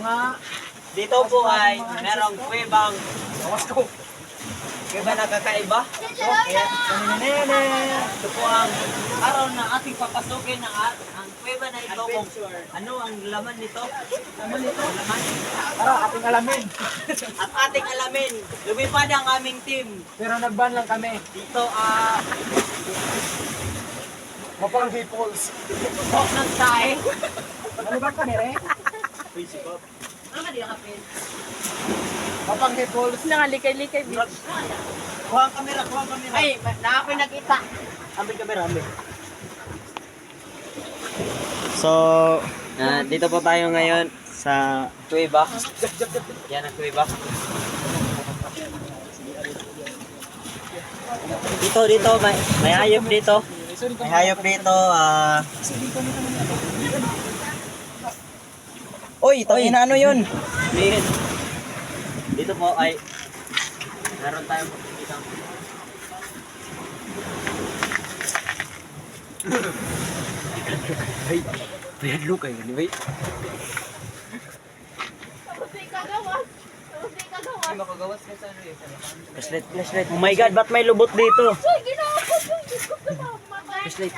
mga Dito po ay merong kuwebang kuweba na kakaiba. Kaya ito po ang araw na ating papasukin ang kuweba na ito kung ano ang laman nito. Laman. para ating alamin. At ating alamin, lumipad ang aming team. Pero nagban lang kami. Dito Mapang peoples. Hawk ng tae. Ano ba kami rin? Mapang peoples. Nangalikay-likay. Kuha ang kamera. Ay, nakakoy nakita. Ambil kamera. So, dito po tayo ngayon sa kuweba. Yan ang kuweba. Dito, may hayop dito. May hayop dito. Uy, tangina ano yun? Dito po ay meron tayong dito. Bayad kayo, di ba? Flashlight. Oh my God, ba't may lubot dito? Flashlight.